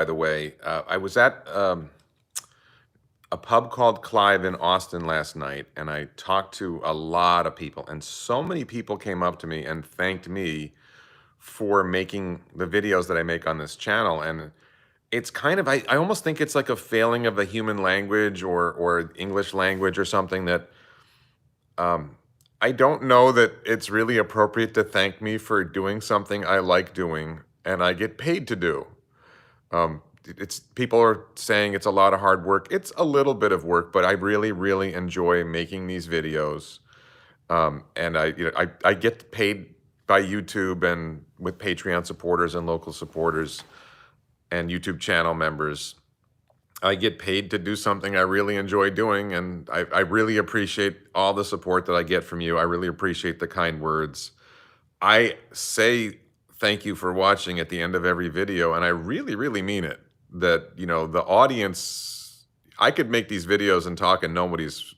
by the way. I was at a pub called Clive in Austin last night, and I talked to a lot of people, and so many people came up to me and thanked me for making the videos that I make on this channel. And it's kind of, I almost think it's like a failing of the human language or English language or something that um, I don't know that it's really appropriate to thank me for doing something I like doing and I get paid to do. It's people are saying it's a lot of hard work. It's a little bit of work, but I really, really enjoy making these videos. And I get paid by YouTube and with Patreon supporters and local supporters and YouTube channel members. I get paid to do something I really enjoy doing, and I really appreciate all the support that I get from you. I really appreciate the kind words. I say thank you for watching at the end of every video, and I really, really mean it. That, the audience, I could make these videos and talk and nobody's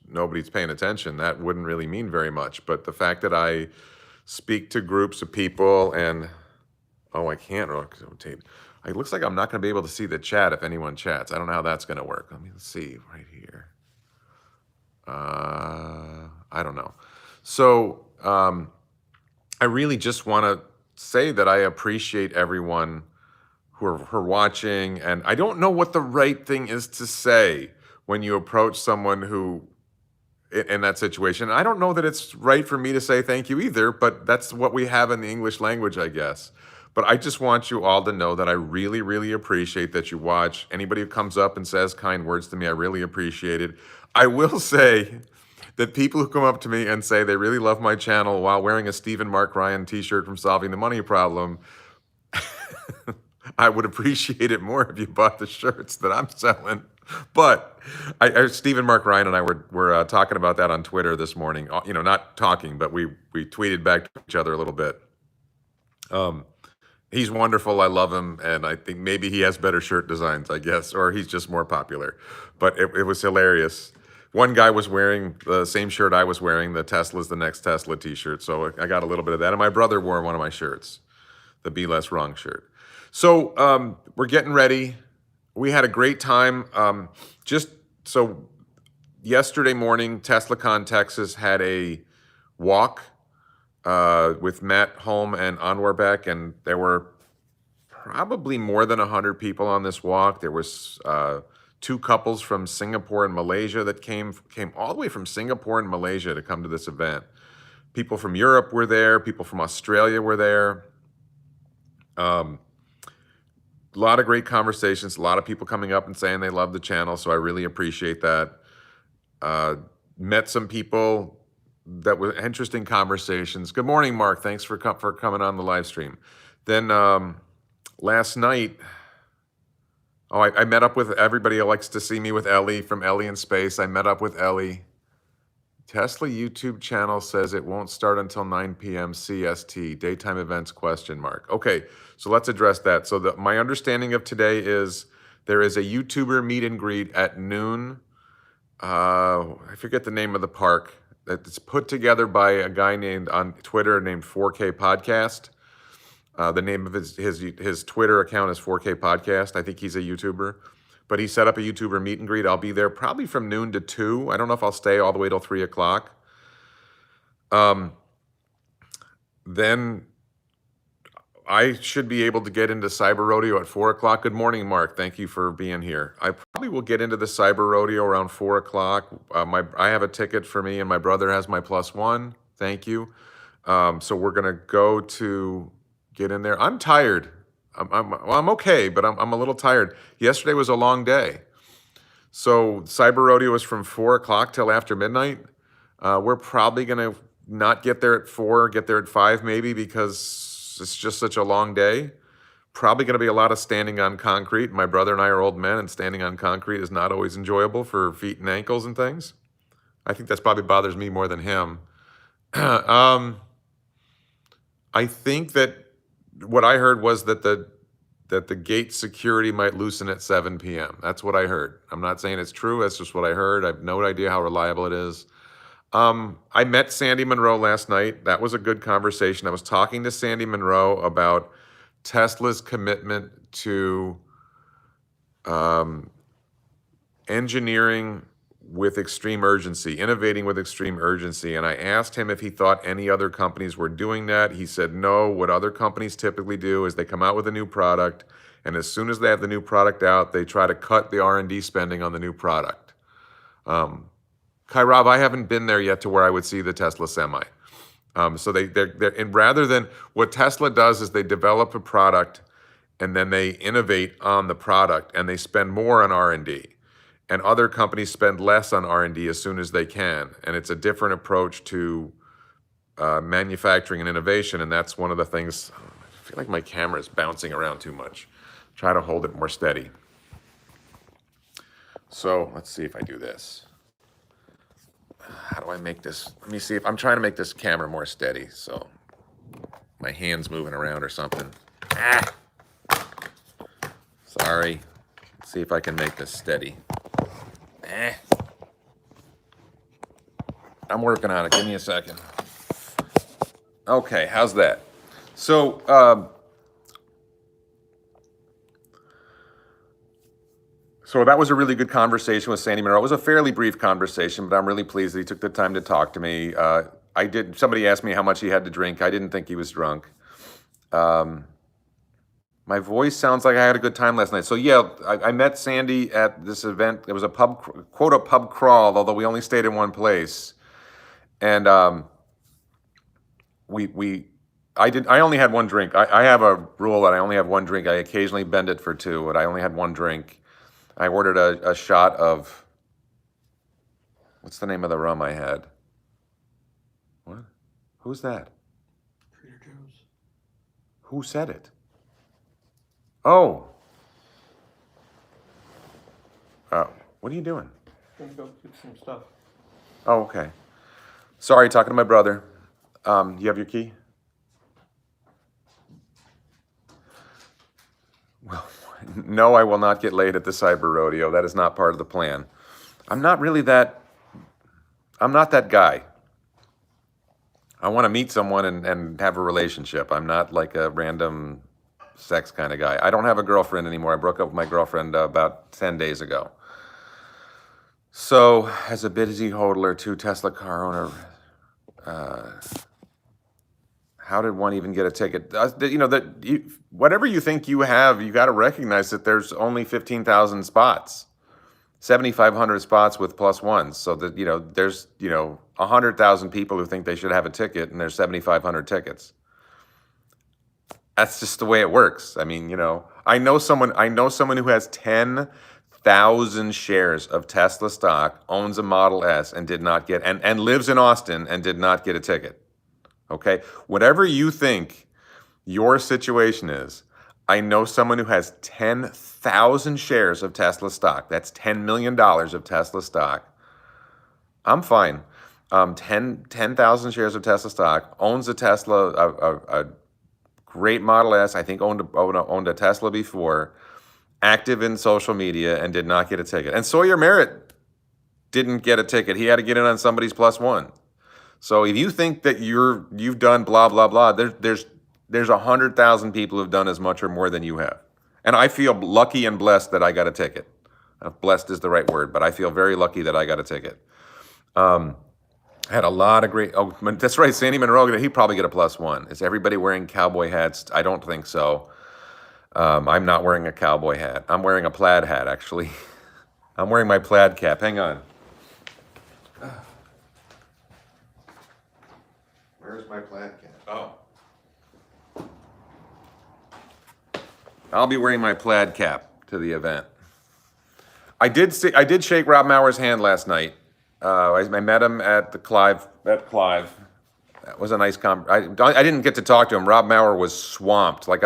paying attention. That wouldn't really mean very much. But the fact that I speak to groups of people and, oh, I can't rotate. It looks like I'm not going to be able to see the chat if anyone chats. I don't know how that's going to work. Let me see right here. I don't know. So I really just want to say that I appreciate everyone who are watching, and I don't know what the right thing is to say when you approach someone who in that situation. I don't know that it's right for me to say thank you either, but that's what we have in the English language, I guess. But I just want you all to know that I really, really appreciate that you watch. Anybody who comes up and says kind words to me, I really appreciate it. I will say that people who come up to me and say they really love my channel while wearing a Stephen Mark Ryan t-shirt from Solving the Money Problem, I would appreciate it more if you bought the shirts that I'm selling. But Stephen Mark Ryan and I were talking about that on Twitter this morning. Not talking, but we tweeted back to each other a little bit. He's wonderful. I love him, and I think maybe he has better shirt designs, I guess, or he's just more popular. But it was hilarious. One guy was wearing the same shirt I was wearing, the Tesla's the next Tesla t-shirt. So I got a little bit of that. And my brother wore one of my shirts, the Be Less Wrong shirt. So we're getting ready. We had a great time. So yesterday morning, TeslaCon Texas had a walk with Matt Holm and Anwar Beck, and there were probably more than 100 people on this walk. There was two couples from Singapore and Malaysia that came all the way from Singapore and Malaysia to come to this event. People from Europe were there. People from Australia were there. A lot of great conversations, a lot of people coming up and saying they love the channel, so I really appreciate that. Met some people that were interesting conversations. Good morning, Mark. Thanks for coming on the live stream. Then last night, I met up with everybody who likes to see me with Ellie from Ellie in Space. I met up with Ellie. Tesla YouTube channel says it won't start until 9 p.m. CST. Daytime events question mark. Okay, so let's address that. So my understanding of today is there is a YouTuber meet and greet at noon. I forget the name of the park. It's put together by a guy named on Twitter named 4K Podcast. The name of his Twitter account is 4K Podcast. I think he's a YouTuber. But he set up a YouTuber meet and greet. I'll be there probably from noon to 2. I don't know if I'll stay all the way till 3 o'clock. Then I should be able to get into Cyber Rodeo at 4 o'clock. Good morning, Mark. Thank you for being here. I probably will get into the Cyber Rodeo around 4 o'clock. I have a ticket for me, and my brother has my +1. Thank you. So we're going to go to get in there. I'm tired. I'm okay, but I'm a little tired. Yesterday was a long day. So Cyber Rodeo is from 4 o'clock till after midnight. We're probably going to not get there at 4, get there at 5 maybe, because it's just such a long day. Probably going to be a lot of standing on concrete. My brother and I are old men, and standing on concrete is not always enjoyable for feet and ankles and things. I think that's probably bothers me more than him. I think that what I heard was that the gate security might loosen at 7 p.m. That's what I heard. I'm not saying it's true. That's just what I heard. I have no idea how reliable it is. I met Sandy Monroe last night. That was a good conversation. I was talking to Sandy Monroe about Tesla's commitment to um, engineering with extreme urgency, innovating with extreme urgency. And I asked him if he thought any other companies were doing that. He said no. What other companies typically do is they come out with a new product, and as soon as they have the new product out, they try to cut the R&D spending on the new product. Rob, I haven't been there yet to where I would see the Tesla Semi. So they're and rather than what Tesla does is they develop a product and then they innovate on the product and they spend more on R&D. And other companies spend less on R&D as soon as they can. And it's a different approach to manufacturing and innovation. And that's one of the things. I feel like my camera is bouncing around too much. Try to hold it more steady. So let's see if I do this. How do I make this? Let me see if I'm trying to make this camera more steady. So my hand's moving around or something. Sorry. Let's see if I can make this steady. I'm working on it. Give me a second. Okay, how's that? So, so that was a really good conversation with Sandy Monroe. It was a fairly brief conversation, but I'm really pleased that he took the time to talk to me. Somebody asked me how much he had to drink. I didn't think he was drunk. My voice sounds like I had a good time last night. So yeah, I met Sandy at this event. It was a pub crawl, although we only stayed in one place. And I only had one drink. I have a rule that I only have one drink. I occasionally bend it for two, but I only had one drink. I ordered a shot of, what's the name of the rum I had? What? Who's that? Trader Joe's. Who said it? Oh. What are you doing? I'm gonna go get some stuff. Oh, okay. Sorry, talking to my brother. You have your key? Well, no, I will not get laid at the cyber rodeo. That is not part of the plan. I'm not that guy. I want to meet someone and have a relationship. I'm not like a random sex kind of guy. I don't have a girlfriend anymore. I broke up with my girlfriend about 10 days ago. So, as a busy hodler, too, Tesla car owner, how did one even get a ticket? Whatever you think you have, you got to recognize that there's only 15,000 spots, 7,500 spots with plus ones. So that, there's, 100,000 people who think they should have a ticket, and there's 7,500 tickets. That's just the way it works. I mean, I know someone who has 10,000 shares of Tesla stock, owns a Model S, and did not get, and lives in Austin and did not get a ticket. Okay? Whatever you think your situation is, I know someone who has 10,000 shares of Tesla stock. That's $10 million of Tesla stock. I'm fine. 10,000 shares of Tesla stock, owns a Tesla, a great Model S, I think owned a Tesla before, active in social media, and did not get a ticket. And Sawyer Merritt didn't get a ticket. He had to get in on somebody's plus one. So if you think that you've done blah, blah, blah, there's 100,000 people who've done as much or more than you have. And I feel lucky and blessed that I got a ticket. Blessed is the right word, but I feel very lucky that I got a ticket. Had a lot of great, that's right, Sandy Monroe, he'd probably get a plus one. Is everybody wearing cowboy hats? I don't think so. I'm not wearing a cowboy hat. I'm wearing a plaid hat, actually. I'm wearing my plaid cap. Hang on. Where's my plaid cap? Oh. I'll be wearing my plaid cap to the event. I did shake Rob Maurer's hand last night. I met him at the Clive. That was a nice I didn't get to talk to him. Rob Maurer was swamped. Like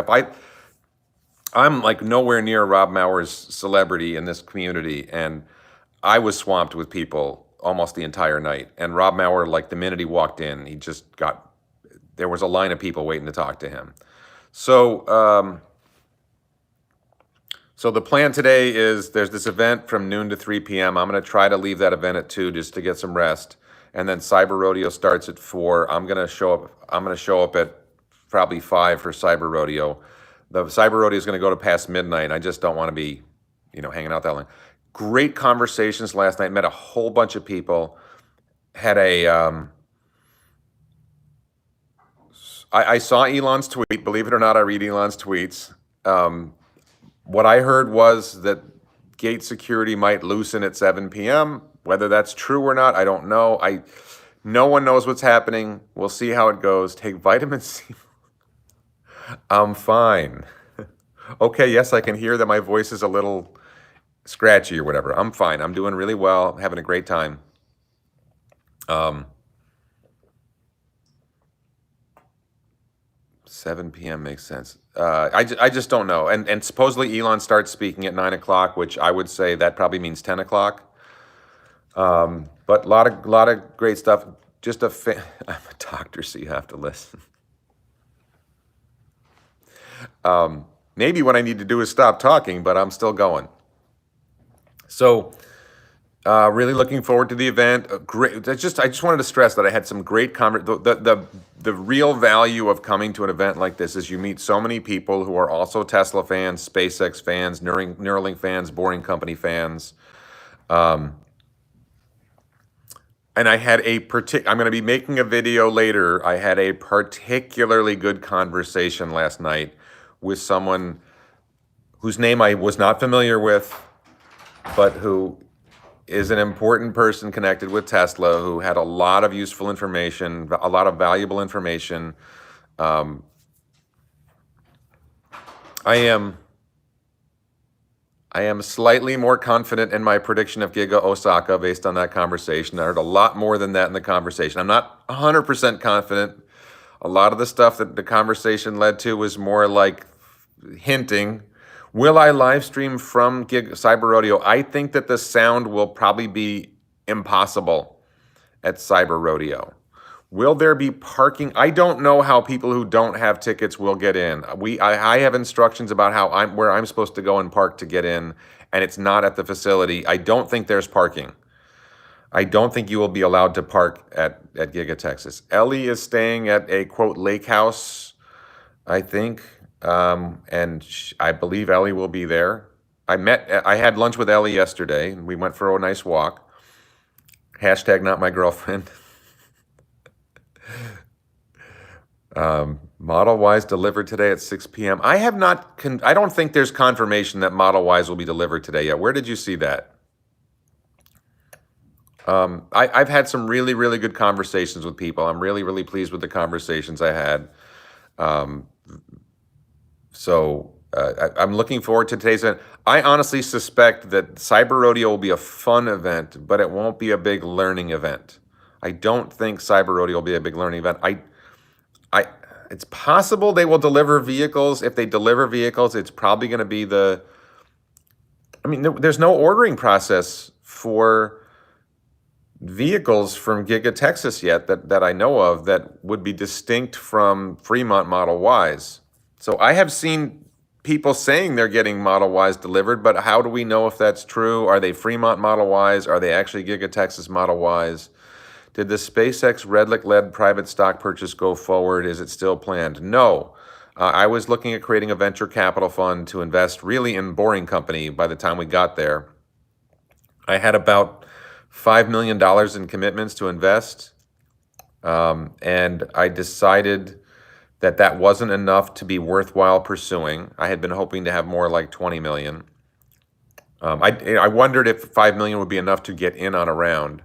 I'm like nowhere near Rob Maurer's celebrity in this community, and I was swamped with people almost the entire night. And Rob Maurer, like the minute he walked in, there was a line of people waiting to talk to him. So, so the plan today is there's this event from noon to 3 p.m. I'm going to try to leave that event at 2 just to get some rest. And then Cyber Rodeo starts at 4. I'm going to show up at probably 5 for Cyber Rodeo. The Cyber Rodeo is going to go to past midnight. I just don't want to be, hanging out that long. Great conversations last night. Met a whole bunch of people. Had a I saw Elon's tweet. Believe it or not, I read Elon's tweets. What I heard was that gate security might loosen at 7 p.m. Whether that's true or not, I don't know. No one knows what's happening. We'll see how it goes. Take vitamin C. I'm fine. Okay, yes, I can hear that my voice is a little scratchy or whatever. I'm fine. I'm doing really well. I'm having a great time. 7 p.m. makes sense. I just don't know. And supposedly Elon starts speaking at 9 o'clock, which I would say that probably means 10 o'clock. But a lot of great stuff. Just I'm a doctor, so you have to listen. Maybe what I need to do is stop talking, but I'm still going. So, really looking forward to the event. Great. I just wanted to stress that I had some great the real value of coming to an event like this is you meet so many people who are also Tesla fans, SpaceX fans, Neuralink fans, Boring Company fans. And I had I'm going to be making a video later. I had a particularly good conversation last night with someone whose name I was not familiar with, but who is an important person connected with Tesla, who had a lot of useful information, a lot of valuable information. I am slightly more confident in my prediction of Giga Osaka based on that conversation. I heard a lot more than that in the conversation. I'm not 100% confident. A lot of the stuff that the conversation led to was more like hinting. Will I live stream from Cyber Rodeo? I think that the sound will probably be impossible at Cyber Rodeo. Will there be parking? I don't know how people who don't have tickets will get in. I have instructions about where I'm supposed to go and park to get in, and it's not at the facility. I don't think there's parking. I don't think you will be allowed to park at Giga Texas. Ellie is staying at a, quote, lake house, I think, and I believe Ellie will be there. I had lunch with Ellie yesterday, and we went for a nice walk. Hashtag not my girlfriend. Model Ys delivered today at 6 p.m. I don't think there's confirmation that Model Ys will be delivered today yet. Where did you see that? I've had some really, really good conversations with people. I'm really, really pleased with the conversations I had. I'm looking forward to today's event. I honestly suspect that Cyber Rodeo will be a fun event, but it won't be a big learning event. I don't think Cyber Rodeo will be a big learning event. It's possible they will deliver vehicles. If they deliver vehicles, it's probably going to be there's no ordering process for vehicles from Giga Texas yet that I know of that would be distinct from Fremont Model Ys. So I have seen people saying they're getting Model Ys delivered, but how do we know if that's true? Are they Fremont Model Ys? Are they actually Giga Texas Model Ys? Did the SpaceX Redlick-led private stock purchase go forward? Is it still planned? No. I was looking at creating a venture capital fund to invest really in Boring Company by the time we got there. I had about $5 million in commitments to invest, and I decided that wasn't enough to be worthwhile pursuing. I had been hoping to have more like 20 million. I wondered if 5 million would be enough to get in on a round.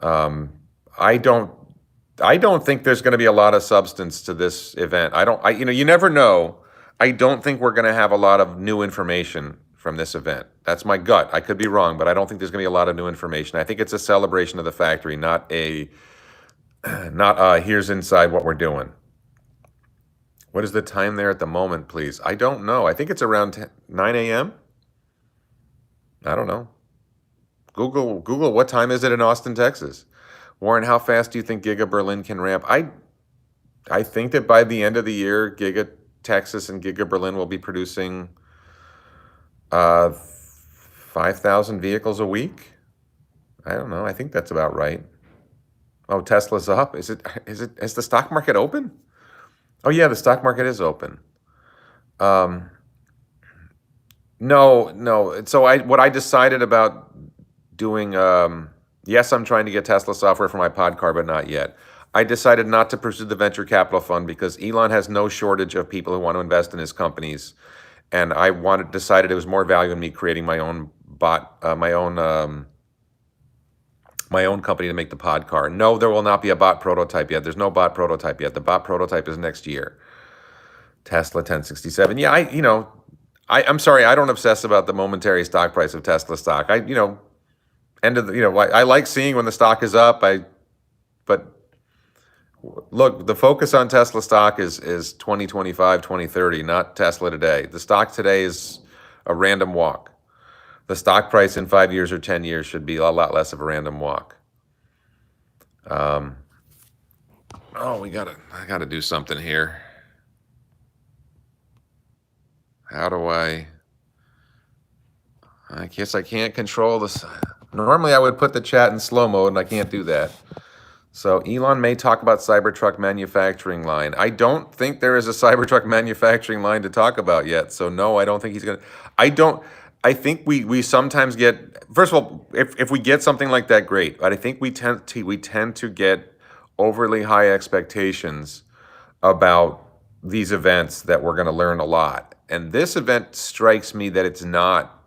I don't think there's going to be a lot of substance to this event. You never know. I don't think we're going to have a lot of new information from this event. That's my gut. I could be wrong, but I don't think there's going to be a lot of new information. I think it's a celebration of the factory, not here's inside what we're doing. What is the time there at the moment, please? I don't know. I think it's around 9 a.m. I don't know. Google, what time is it in Austin, Texas? Warren, how fast do you think Giga Berlin can ramp? I think that by the end of the year, Giga Texas and Giga Berlin will be producing 5,000 vehicles a week. I don't know. I think that's about right. Oh, Tesla's up. Is the stock market open? Oh yeah, the stock market is open. No. So what I decided about doing, yes, I'm trying to get Tesla software for my pod car, but not yet. I decided not to pursue the venture capital fund because Elon has no shortage of people who want to invest in his companies, and decided it was more value in me creating my own my own company to make the pod car. No, there will not be a bot prototype yet. There's no bot prototype yet. The bot prototype is next year. Tesla 1067. Yeah, I'm sorry, I don't obsess about the momentary stock price of Tesla stock. I like seeing when the stock is up. But look, the focus on Tesla stock is 2025, 2030, not Tesla today. The stock today is a random walk. The stock price in 5 years or 10 years should be a lot less of a random walk. Oh, I gotta do something here. How do I guess I can't control this. Normally I would put the chat in slow mode and I can't do that. So Elon may talk about Cybertruck manufacturing line. I don't think there is a Cybertruck manufacturing line to talk about yet. So no, I don't think he's gonna. I think we sometimes get. First of all, if we get something like that, great. But I think we tend to get overly high expectations about these events that we're going to learn a lot. And this event strikes me that it's not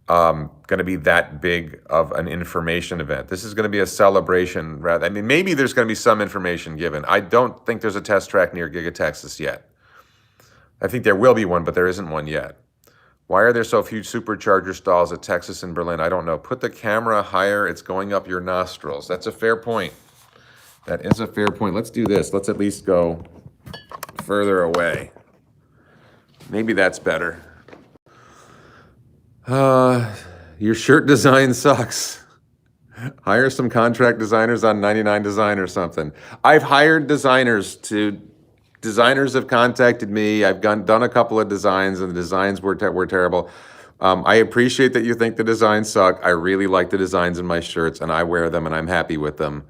going to be that big of an information event. This is going to be a celebration rather. I mean, maybe there's going to be some information given. I don't think there's a test track near Giga Texas yet. I think there will be one, but there isn't one yet. Why are there so few supercharger stalls at Texas and Berlin? I don't know. Put the camera higher. It's going up your nostrils. That's a fair point. That is a fair point. Let's do this. Let's at least go further away. Maybe that's better. Your shirt design sucks. Hire some contract designers on 99 Design or something. I've hired designers have contacted me. I've done a couple of designs and the designs were terrible. I appreciate that you think the designs suck. I really like the designs in my shirts and I wear them and I'm happy with them.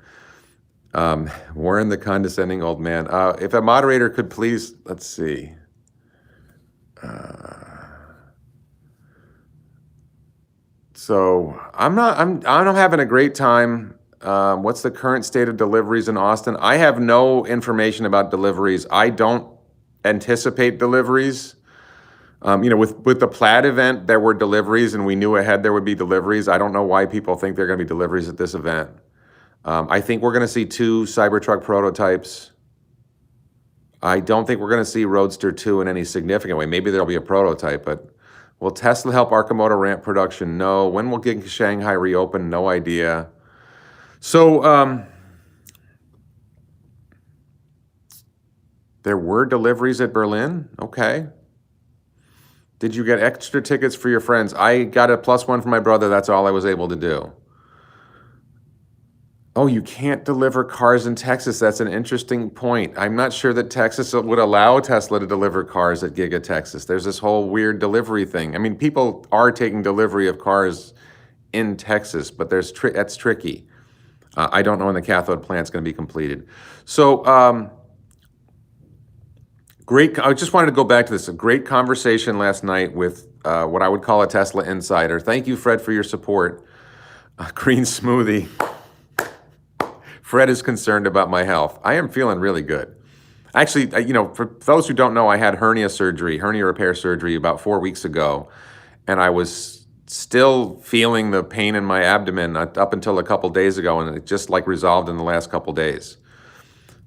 Warren the condescending old man. If a moderator could please, let's see. So I'm having a great time. What's the current state of deliveries in Austin? I have no information about deliveries. I don't anticipate deliveries. With the Plaid event, there were deliveries and we knew ahead there would be deliveries. I don't know why people think there are going to be deliveries at this event. I think we're going to see 2 Cybertruck prototypes. I don't think we're going to see Roadster 2 in any significant way. Maybe there'll be a prototype, but will Tesla help Arcimoto ramp production? No. When will Giga Shanghai reopen? No idea. So there were deliveries at Berlin? Okay. Did you get extra tickets for your friends? I got a +1 for my brother. That's all I was able to do. Oh, you can't deliver cars in Texas. That's an interesting point. I'm not sure that Texas would allow Tesla to deliver cars at Giga Texas. There's this whole weird delivery thing. I mean, people are taking delivery of cars in Texas, but that's tricky. I don't know when the cathode plant's going to be completed. So, great. I just wanted to go back to this. A great conversation last night with what I would call a Tesla insider. Thank you, Fred, for your support. Green smoothie. Fred is concerned about my health. I am feeling really good. Actually, for those who don't know, I had hernia repair surgery about 4 weeks ago, and I was still feeling the pain in my abdomen up until a couple days ago, and it just resolved in the last couple days.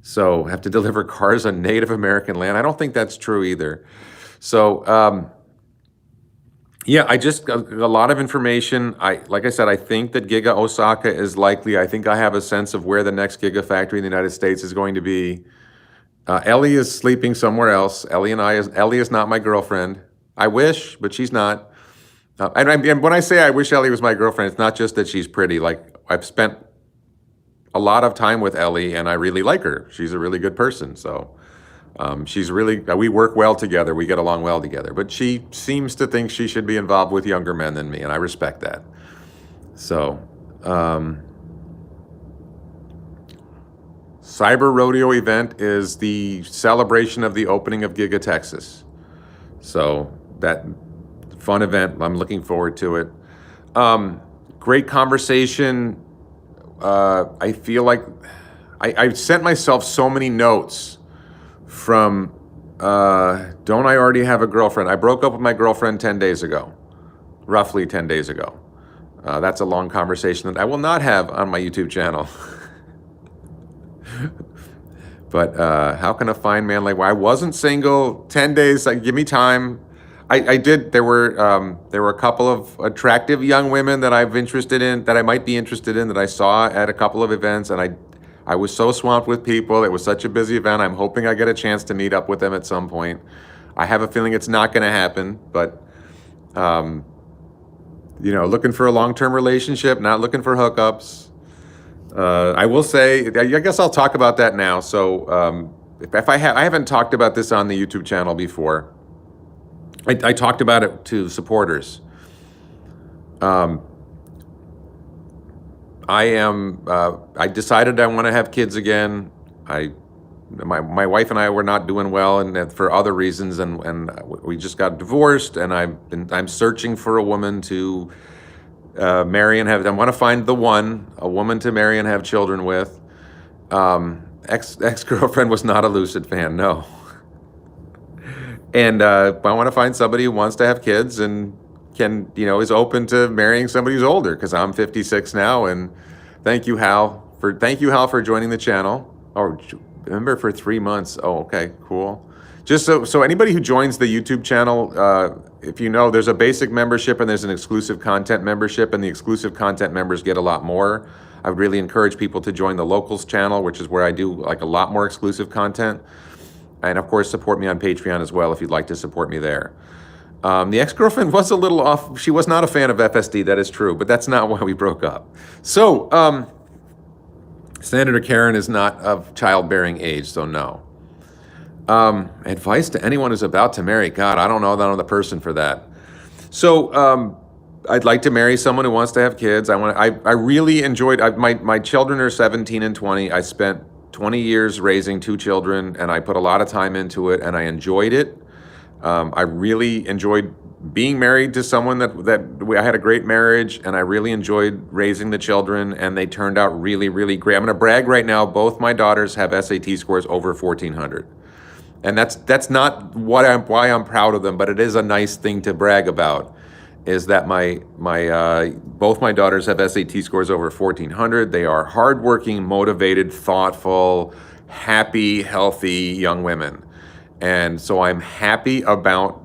So have to deliver cars on Native American land. I don't think that's true either. So yeah, I just got a lot of information. Like I said, I think that Giga Osaka is likely. I think I have a sense of where the next Giga factory in the United States is going to be. Ellie is sleeping somewhere else. Ellie is not my girlfriend. I wish, but she's not. And when I say I wish Ellie was my girlfriend, it's not just that she's pretty. I've spent a lot of time with Ellie and I really like her. She's a really good person. So we work well together. We get along well together, but she seems to think she should be involved with younger men than me. And I respect that. So, Cyber Rodeo event is the celebration of the opening of Giga Texas. So that fun event. I'm looking forward to it. Great conversation. I feel like I sent myself so many notes from, don't I already have a girlfriend? I broke up with my girlfriend 10 days ago, roughly 10 days ago. That's a long conversation that I will not have on my YouTube channel. But how can a fine man like, well, I wasn't single 10 days, like, give me time. I did, there were a couple of attractive young women that I'm interested in, that I might be interested in, that I saw at a couple of events, and I was so swamped with people. It was such a busy event. I'm hoping I get a chance to meet up with them at some point. I have a feeling it's not going to happen, but looking for a long-term relationship, not looking for hookups. I will say, I guess I'll talk about that now. So if I haven't talked about this on the YouTube channel before. I talked about it to supporters. I decided I want to have kids again. My wife and I were not doing well, and for other reasons, and we just got divorced. And I'm searching for a woman to marry and have. I want to find a woman to marry and have children with. Ex-girlfriend was not a Lucid fan, no. And I want to find somebody who wants to have kids and is open to marrying somebody who's older, because I'm 56 now. And thank you, Hal, for joining the channel. Oh, remember, for 3 months. Oh, okay, cool. Just so anybody who joins the YouTube channel, if there's a basic membership and there's an exclusive content membership, and the exclusive content members get a lot more. I would really encourage people to join the locals channel, which is where I do like a lot more exclusive content. And of course, support me on Patreon as well if you'd like to support me there. The ex-girlfriend was a little off. She was not a fan of FSD, that is true, but that's not why we broke up. So, Senator Karen is not of childbearing age, so no. Advice to anyone who's about to marry. God, I don't know that I'm the person for that. So, I'd like to marry someone who wants to have kids. I really enjoyed, my children are 17 and 20. I spent 20 years raising 2 children, and I put a lot of time into it, and I enjoyed it. I really enjoyed being married to someone I had a great marriage, and I really enjoyed raising the children, and they turned out really, really great. I'm going to brag right now. Both my daughters have SAT scores over 1,400. And that's not why I'm proud of them, but it is a nice thing to brag about, is that both my daughters have SAT scores over 1,400. They are hardworking, motivated, thoughtful, happy, healthy young women. And so I'm happy about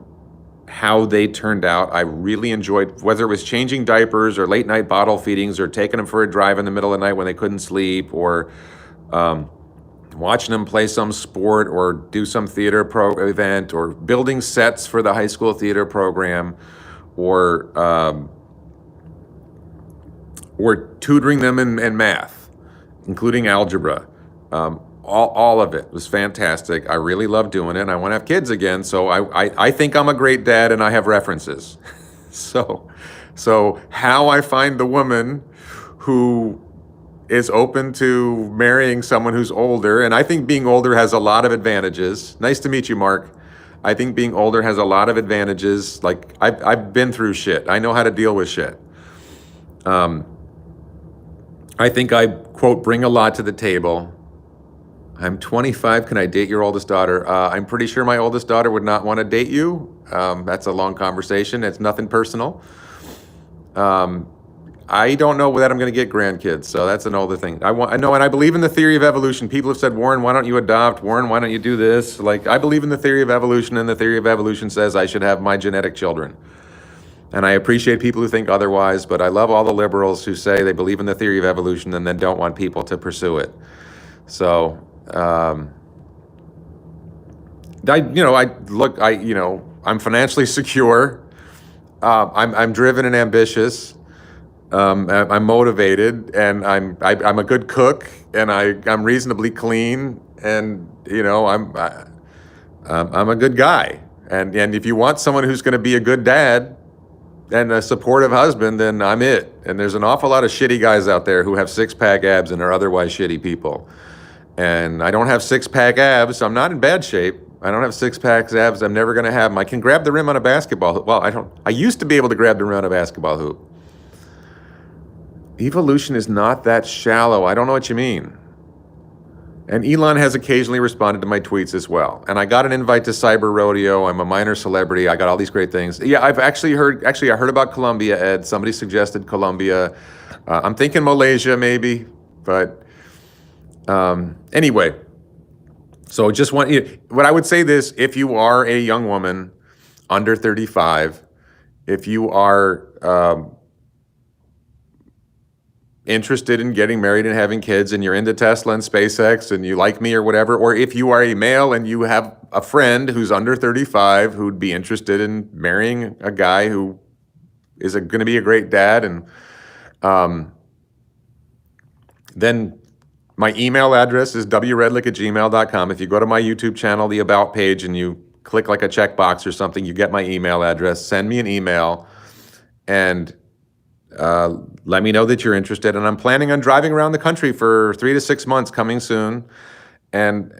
how they turned out. I really enjoyed, whether it was changing diapers or late night bottle feedings or taking them for a drive in the middle of the night when they couldn't sleep, or watching them play some sport or do some theater event, or building sets for the high school theater program, or tutoring them in math, including algebra. All of it was fantastic. I really love doing it, and I want to have kids again, so I think I'm a great dad, and I have references. So how I find the woman who is open to marrying someone who's older, and I think being older has a lot of advantages. Nice to meet you, Mark. I think being older has a lot of advantages. Like, I've been through shit. I know how to deal with shit. I think I, quote, bring a lot to the table. I'm 25. Can I date your oldest daughter? I'm pretty sure my oldest daughter would not want to date you. That's a long conversation. It's nothing personal. I don't know that I'm going to get grandkids, so that's an older thing. I know, and I believe in the theory of evolution. People have said, Warren, why don't you adopt? Warren, why don't you do this? Like, I believe in the theory of evolution, and the theory of evolution says I should have my genetic children. And I appreciate people who think otherwise, but I love all the liberals who say they believe in the theory of evolution and then don't want people to pursue it. So, I'm financially secure. I'm driven and ambitious. I'm motivated, and I'm a good cook, and I'm reasonably clean, and I'm a good guy. And if you want someone who's going to be a good dad and a supportive husband, then I'm it. And there's an awful lot of shitty guys out there who have six-pack abs and are otherwise shitty people. And I don't have six-pack abs, so I'm not in bad shape, I don't have six packs, abs. I'm never gonna have them. I can grab the rim on a basketball hoop. Well, I don't. I used to be able to grab the rim on a basketball hoop. Evolution is not that shallow. I don't know what you mean. And Elon has occasionally responded to my tweets as well. And I got an invite to Cyber Rodeo. I'm a minor celebrity. I got all these great things. Yeah, I've actually heard. Actually, I heard about Colombia, Ed. Somebody suggested Colombia. I'm thinking Malaysia maybe, but anyway. So just want what I would say this: if you are a young woman under 35, if you are interested in getting married and having kids and you're into Tesla and SpaceX and you like me or whatever, or if you are a male and you have a friend who's under 35 who'd be interested in marrying a guy who is going to be a great dad, and then my email address is wredlick@gmail.com. If you go to my YouTube channel, the About page, and you click like a checkbox or something, you get my email address. Send me an email and let me know that you're interested. And I'm planning on driving around the country for 3 to 6 months coming soon. And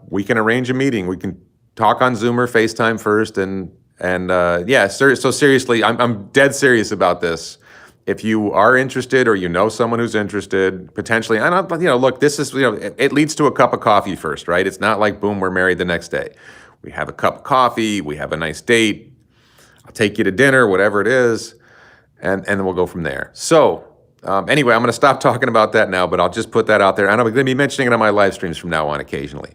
we can arrange a meeting. We can talk on Zoom or FaceTime first. And yeah, so seriously, I'm dead serious about this. If you are interested or you know someone who's interested, potentially, and look, this is, it leads to a cup of coffee first, right? It's not like, boom, we're married the next day. We have a cup of coffee, we have a nice date, I'll take you to dinner, whatever it is, and then we'll go from there. So anyway, I'm going to stop talking about that now, but I'll just put that out there. And I'm going to be mentioning it on my live streams from now on occasionally.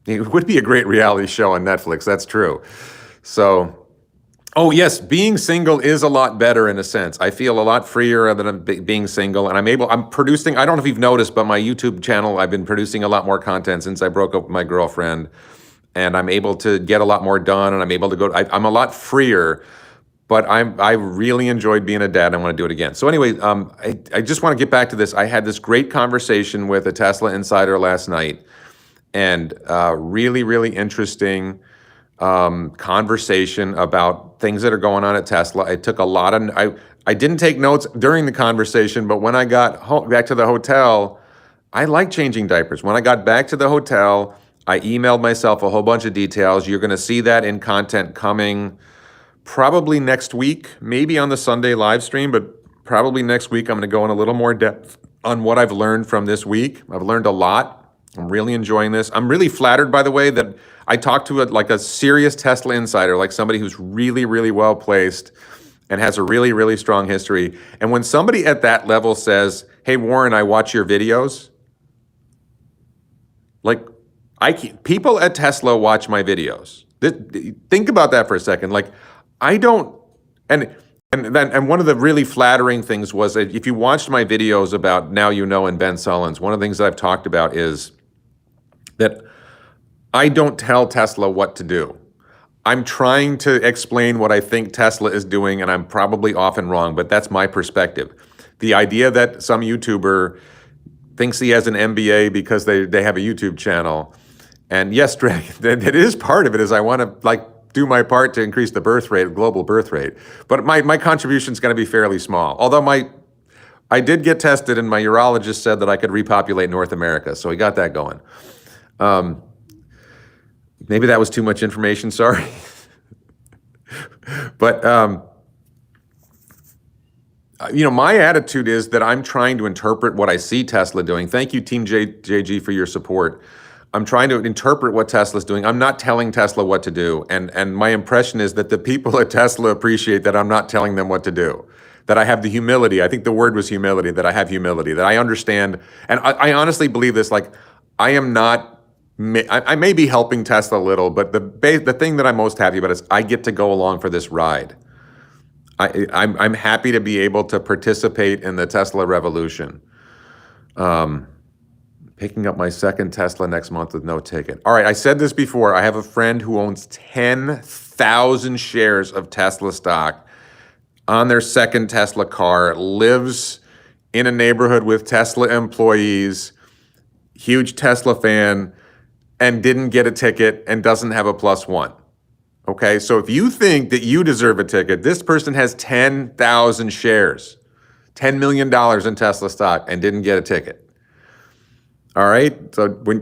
It would be a great reality show on Netflix, that's true. So, oh yes, being single is a lot better in a sense. I feel a lot freer than being single, and I'm producing, I don't know if you've noticed, but my YouTube channel, I've been producing a lot more content since I broke up with my girlfriend, and I'm able to get a lot more done, and I'm able to go, I'm a lot freer, but I really enjoyed being a dad, and I want to do it again. So anyway, I just want to get back to this. I had this great conversation with a Tesla insider last night, and really, really interesting conversation about things that are going on at Tesla. I took a lot of, I didn't take notes during the conversation, but when I got back to the hotel, I like changing diapers. When I got back to the hotel, I emailed myself a whole bunch of details. You're going to see that in content coming probably next week, maybe on the Sunday live stream, but probably next week I'm going to go in a little more depth on what I've learned from this week. I've learned a lot. I'm really enjoying this. I'm really flattered, by the way, that I talked to a serious Tesla insider, like somebody who's really, really well placed and has a really, really strong history. And when somebody at that level says, "Hey, Warren, I watch your videos," like people at Tesla watch my videos. Think about that for a second. Like, I don't, and one of the really flattering things was that if you watched my videos about Now You Know and Ben Sullins, one of the things that I've talked about is that I don't tell Tesla what to do. I'm trying to explain what I think Tesla is doing, and I'm probably often wrong, but that's my perspective. The idea that some YouTuber thinks he has an MBA because they have a YouTube channel, and yes, that is part of it, is I want to do my part to increase the birth rate, global birth rate. But my contribution is going to be fairly small. Although I did get tested, and my urologist said that I could repopulate North America, so we got that going. Maybe that was too much information, sorry. But, my attitude is that I'm trying to interpret what I see Tesla doing. Thank you, Team JG, for your support. I'm trying to interpret what Tesla's doing. I'm not telling Tesla what to do. And my impression is that the people at Tesla appreciate that I'm not telling them what to do, that I have the humility. I think the word was humility, that I have humility, that I understand. And I honestly believe this, I am not, I may be helping Tesla a little, but the thing that I'm most happy about is I get to go along for this ride. I'm happy to be able to participate in the Tesla revolution. Picking up my second Tesla next month with no ticket. All right, I said this before. I have a friend who owns 10,000 shares of Tesla stock on their second Tesla car, lives in a neighborhood with Tesla employees, huge Tesla fan, and didn't get a ticket and doesn't have a +1. Okay, so if you think that you deserve a ticket, this person has 10,000 shares, $10 million in Tesla stock, and didn't get a ticket. All right, so I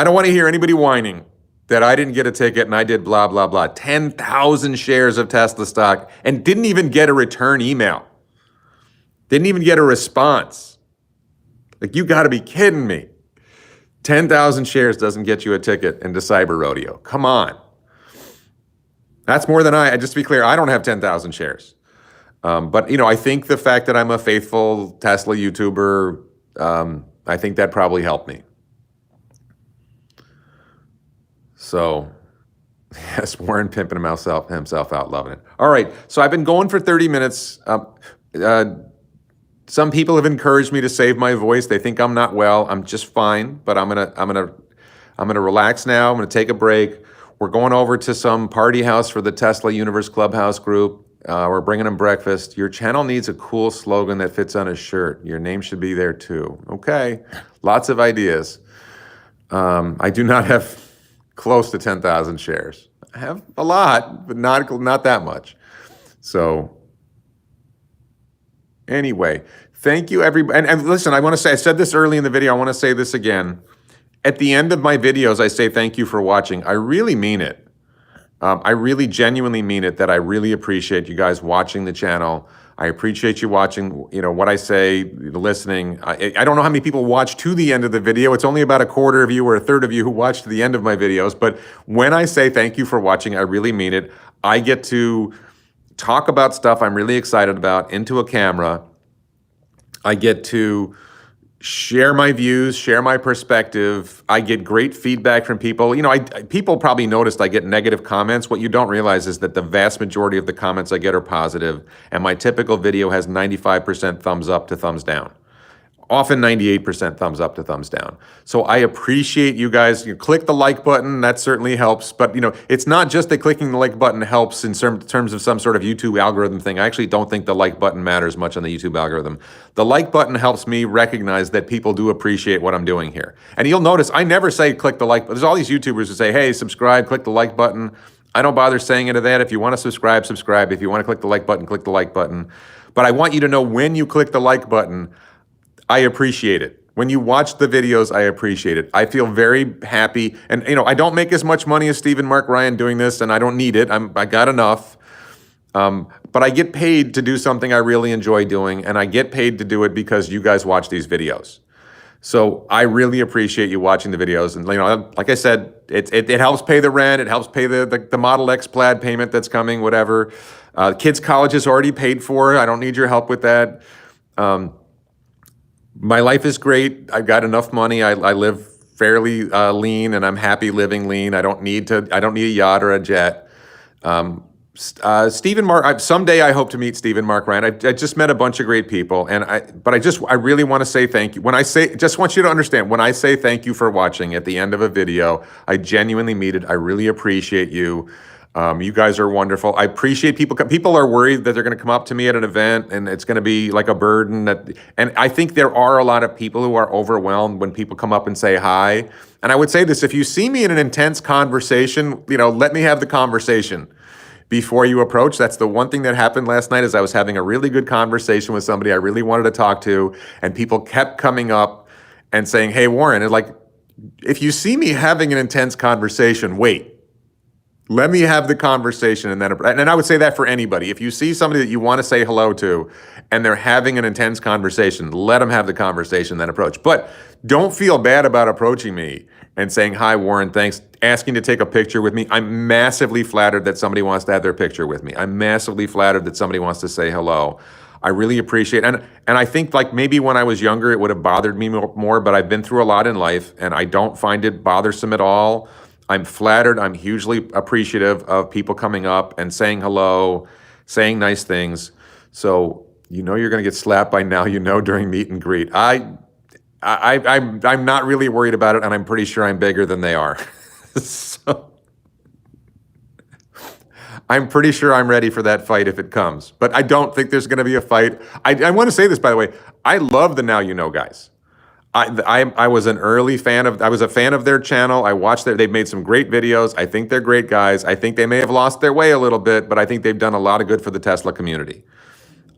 don't want to hear anybody whining. that I didn't get a ticket and I did blah, blah, blah. 10,000 shares of Tesla stock and didn't even get a return email. Didn't even get a response. Like, you got to be kidding me. 10,000 shares doesn't get you a ticket into Cyber Rodeo. Come on. That's more than just to be clear, I don't have 10,000 shares. But, I think the fact that I'm a faithful Tesla YouTuber, I think that probably helped me. So, yes, Warren pimping himself out, loving it. All right, so I've been going for 30 minutes. Some people have encouraged me to save my voice. They think I'm not well. I'm just fine, but I'm gonna relax now. I'm gonna take a break. We're going over to some party house for the Tesla Universe Clubhouse group. We're bringing them breakfast. Your channel needs a cool slogan that fits on a shirt. Your name should be there too. Okay, lots of ideas. I do not have close to 10,000 shares. I have a lot, but not that much. So anyway, thank you everybody. And listen, I said this early in the video. I want to say this again. At the end of my videos, I say thank you for watching. I really mean it. I really genuinely mean it, that I really appreciate you guys watching the channel. I appreciate you watching, what I say, listening. I don't know how many people watch to the end of the video. It's only about a quarter of you or a third of you who watch to the end of my videos. But when I say thank you for watching, I really mean it. I get to talk about stuff I'm really excited about into a camera. I get to share my views, share my perspective. I get great feedback from people. People probably noticed I get negative comments. What you don't realize is that the vast majority of the comments I get are positive, and my typical video has 95% thumbs up to thumbs down. Often 98% thumbs up to thumbs down. So I appreciate you guys. You click the like button, that certainly helps. But it's not just that clicking the like button helps in terms of some sort of YouTube algorithm thing. I actually don't think the like button matters much on the YouTube algorithm. The like button helps me recognize that people do appreciate what I'm doing here. And you'll notice I never say click the like button. There's all these YouTubers who say, hey, subscribe, click the like button. I don't bother saying any of that. If you want to subscribe, subscribe. If you want to click the like button, click the like button. But I want you to know, when you click the like button, I appreciate it. When you watch the videos, I appreciate it. I feel very happy. And, I don't make as much money as Steve and Mark Ryan doing this, and I don't need it. I got enough. But I get paid to do something I really enjoy doing, and I get paid to do it because you guys watch these videos. So I really appreciate you watching the videos. And, like I said, it helps pay the rent. It helps pay the Model X Plaid payment that's coming, whatever. Kids' college is already paid for. I don't need your help with that. My life is great. I've got enough money. I live fairly lean, and I'm happy living lean. I don't need a yacht or a jet. Steve and Mark, someday I hope to meet Steve and Mark Ryan. I just met a bunch of great people, but I really want to say thank you. Just want you to understand, when I say thank you for watching at the end of a video, I genuinely mean it. I really appreciate you. You guys are wonderful. I appreciate people. People are worried that they're going to come up to me at an event and it's going to be like a burden. And I think there are a lot of people who are overwhelmed when people come up and say hi. And I would say this: if you see me in an intense conversation, let me have the conversation before you approach. That's the one thing that happened last night. Is I was having a really good conversation with somebody I really wanted to talk to, and people kept coming up and saying, "Hey, Warren," and if you see me having an intense conversation, wait. Let me have the conversation, and I would say that for anybody. If you see somebody that you want to say hello to and they're having an intense conversation, let them have the conversation, then approach. But don't feel bad about approaching me and saying, "Hi, Warren, thanks," asking to take a picture with me. I'm massively flattered that somebody wants to have their picture with me. I'm massively flattered that somebody wants to say hello. I really appreciate it. And I think maybe when I was younger, it would have bothered me more, but I've been through a lot in life, and I don't find it bothersome at all. I'm flattered. I'm hugely appreciative of people coming up and saying hello, saying nice things. So you're going to get slapped by Now You Know during meet and greet. I'm not really worried about it, and I'm pretty sure I'm bigger than they are. So I'm pretty sure I'm ready for that fight if it comes. But I don't think there's going to be a fight. I want to say this, by the way. I love the Now You Know guys. I was an early fan I was a fan of their channel. I watched they've made some great videos. I think they're great guys. I think they may have lost their way a little bit, but I think they've done a lot of good for the Tesla community.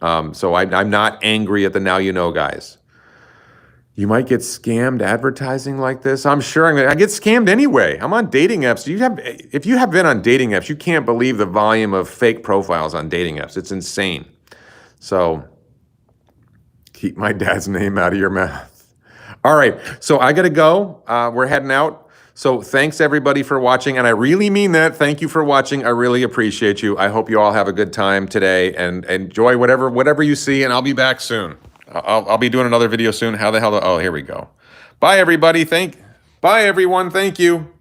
So I'm not angry at the Now You Know guys. You might get scammed advertising like this. I'm sure I get scammed anyway. I'm on dating apps. If you have been on dating apps, you can't believe the volume of fake profiles on dating apps. It's insane. So keep my dad's name out of your mouth. All right, so I gotta go. We're heading out. So thanks everybody for watching, and I really mean that. Thank you for watching. I really appreciate you. I hope you all have a good time today and enjoy whatever you see, and I'll be back soon. I'll be doing another video soon. How the hell? Oh, here we go. Bye everybody. Bye everyone. Thank you.